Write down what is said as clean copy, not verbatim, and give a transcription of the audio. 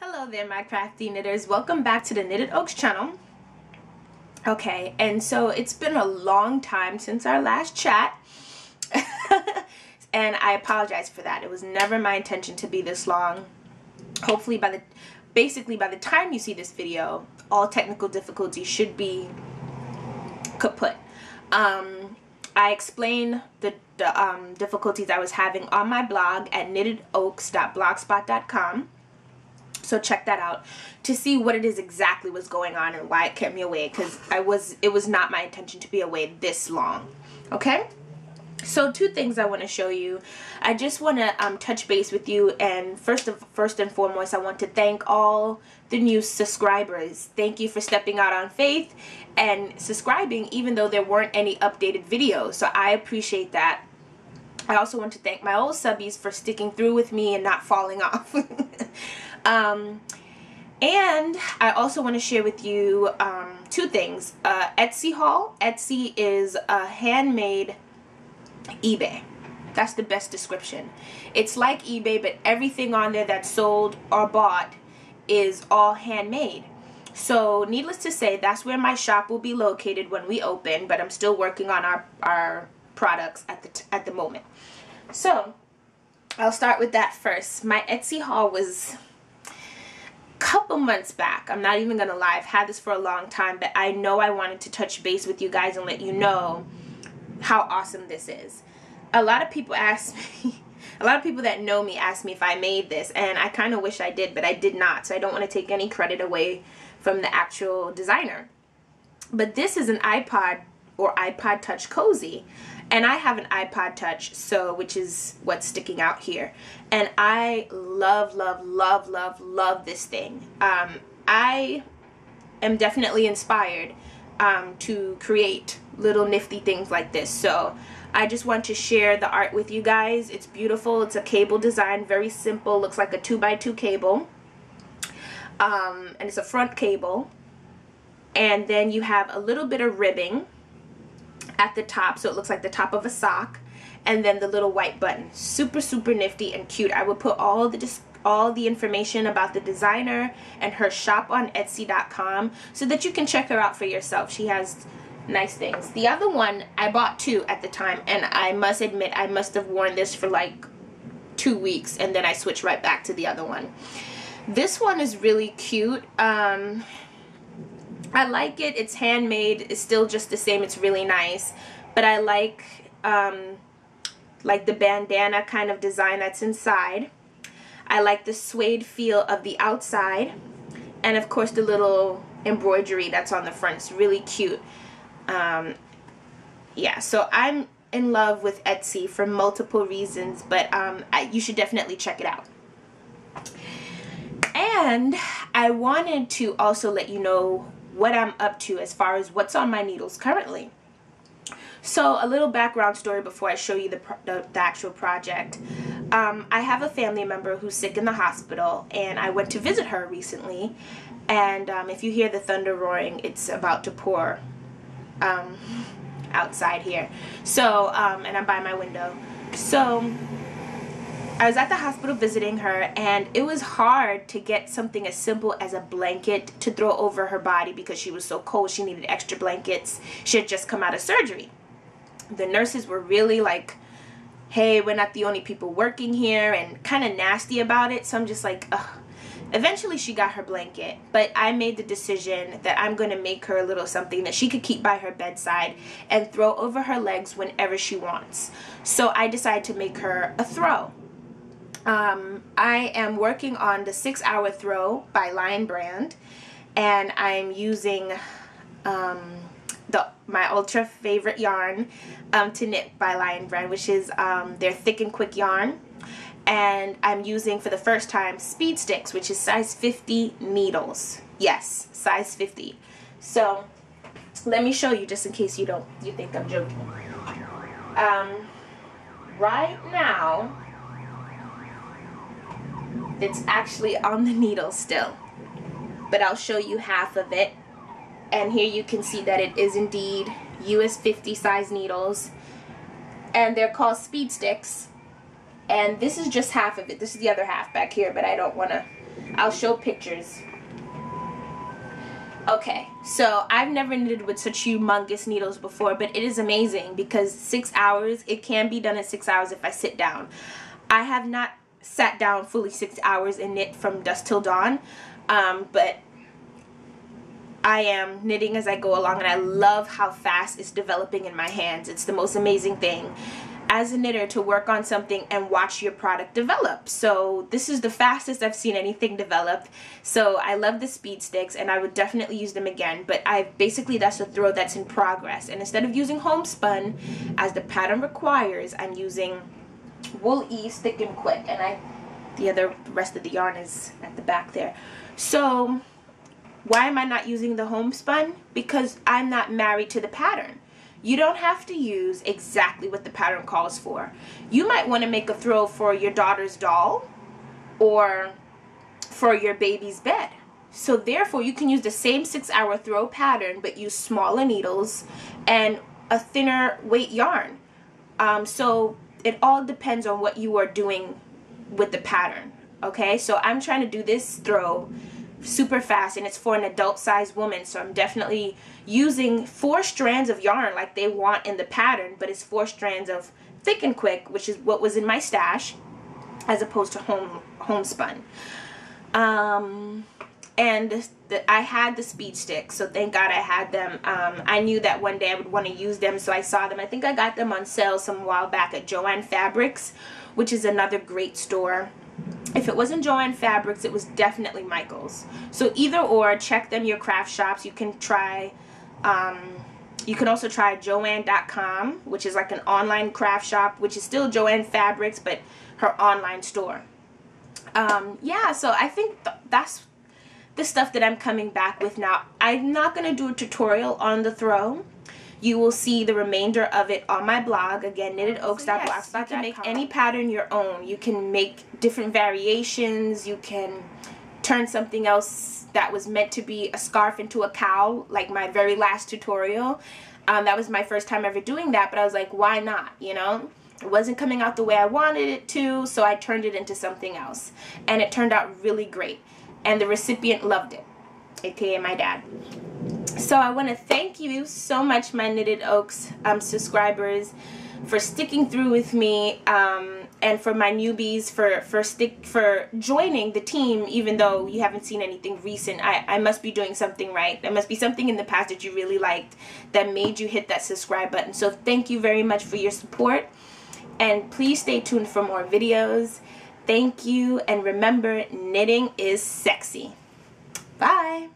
Hello there, my crafty knitters. Welcome back to the Knitted Oaks channel. Okay, and so it's been a long time since our last chat. And I apologize for that. It was never my intention to be this long. Hopefully by the time you see this video, all technical difficulties should be kaput. I explained the difficulties I was having on my blog at knittedoaks.blogspot.com. So check that out to see what it is exactly was going on and why it kept me away, because it was not my intention to be away this long. Okay? So two things I want to show you. I just want to touch base with you, and first and foremost, I want to thank all the new subscribers. Thank you for stepping out on faith and subscribing even though there weren't any updated videos. So I appreciate that. I also want to thank my old subbies for sticking through with me and not falling off. And I also want to share with you two things. Etsy haul. Etsy is a handmade eBay. That's the best description. It's like eBay, but everything on there that's sold or bought is all handmade. So needless to say, that's where my shop will be located when we open, but I'm still working on our products at the moment. So I'll start with that first. My Etsy haul was couple months back. I'm not even gonna lie, I've had this for a long time, but I know I wanted to touch base with you guys and let you know how awesome this is. A lot of people ask me, a lot of people that know me ask me if I made this, and I kind of wish I did, but I did not, so I don't want to take any credit away from the actual designer. But this is an iPod or iPod Touch cozy, and I have an iPod Touch, so which is what's sticking out here, and I love this thing. I am definitely inspired to create little nifty things like this, so I just want to share the art with you guys. It's beautiful. It's a cable design, very simple, looks like a 2x2 cable, and it's a front cable, and then you have a little bit of ribbing at the top, so it looks like the top of a sock, and then the little white button. Super nifty and cute. I will put all the information about the designer and her shop on Etsy.com so that you can check her out for yourself. She has nice things. The other one, I bought two at the time, and I must admit I must have worn this for like 2 weeks, and then I switched right back to the other one. This one is really cute. I like it. It's handmade. It's still just the same. It's really nice. But I like the bandana kind of design that's inside. I like the suede feel of the outside. And of course the little embroidery that's on the front. It's really cute. Yeah, so I'm in love with Etsy for multiple reasons. But you should definitely check it out. And I wanted to also let you know what I'm up to as far as what's on my needles currently. So a little background story before I show you the actual project. I have a family member who's sick in the hospital, and I went to visit her recently, and if you hear the thunder roaring, it's about to pour outside here. So and I'm by my window. So I was at the hospital visiting her, and it was hard to get something as simple as a blanket to throw over her body because she was so cold. She needed extra blankets. She had just come out of surgery. The nurses were really like, hey, we're not the only people working here, and kind of nasty about it. So I'm just like, ugh. Eventually she got her blanket, but I made the decision that I'm going to make her a little something that she could keep by her bedside and throw over her legs whenever she wants. So I decided to make her a throw. I am working on the 6-hour throw by Lion Brand, and I'm using my ultra favorite yarn to knit by Lion Brand, which is their thick and quick yarn, and I'm using for the first time Speed Stix, which is size 50 needles. Yes, size 50. So let me show you just in case you think I'm joking. Right now it's actually on the needle still, but I'll show you half of it, and here you can see that it is indeed US 50 size needles, and they're called Speed Stix, and this is just half of it. This is the other half back here, but I don't want to I'll show pictures. Okay, so I've never knitted with such humongous needles before, but it is amazing because 6 hours, it can be done in 6 hours if I sit down. I have not sat down fully 6 hours and knit from dusk till dawn, but I am knitting as I go along, and I love how fast it's developing in my hands. It's the most amazing thing as a knitter to work on something and watch your product develop. So this is the fastest I've seen anything develop. So I love the speed sticks, and I would definitely use them again, but basically that's a throw that's in progress. And instead of using homespun as the pattern requires, I'm using wool ease thick and quick, and the rest of the yarn is at the back there. So why am I not using the homespun? Because I'm not married to the pattern. You don't have to use exactly what the pattern calls for. You might want to make a throw for your daughter's doll or for your baby's bed. So therefore, you can use the same 6-hour throw pattern, but use smaller needles and a thinner weight yarn. So it all depends on what you are doing with the pattern. Okay, so I'm trying to do this throw super fast, and it's for an adult sized woman, so I'm definitely using 4 strands of yarn like they want in the pattern, but it's 4 strands of thick and quick, which is what was in my stash, as opposed to homespun. And I had the speed sticks, so thank God I had them. I knew that one day I would want to use them, so I saw them. I think I got them on sale some while back at Joann Fabrics, which is another great store. If it wasn't Joann Fabrics, it was definitely Michael's. So either or, check them, your craft shops. You can try, you can also try Joann.com, which is like an online craft shop, which is still Joann Fabrics, but her online store. Yeah, so I think that's the stuff that I'm coming back with now. I'm not going to do a tutorial on the throw. You will see the remainder of it on my blog, again, knittedoaks.blogspot.com. You can make any pattern your own. You can make different variations. You can turn something else that was meant to be a scarf into a cowl, like my very last tutorial. That was my first time ever doing that, but I was like, why not, you know? It wasn't coming out the way I wanted it to, so I turned it into something else. And it turned out really great. And the recipient loved it, aka my dad. So I want to thank you so much, my Knitted Oaks subscribers, for sticking through with me, and for my newbies for joining the team, even though you haven't seen anything recent. I must be doing something right. There must be something in the past that you really liked that made you hit that subscribe button. So thank you very much for your support, and please stay tuned for more videos. Thank you, and remember, knitting is sexy. Bye.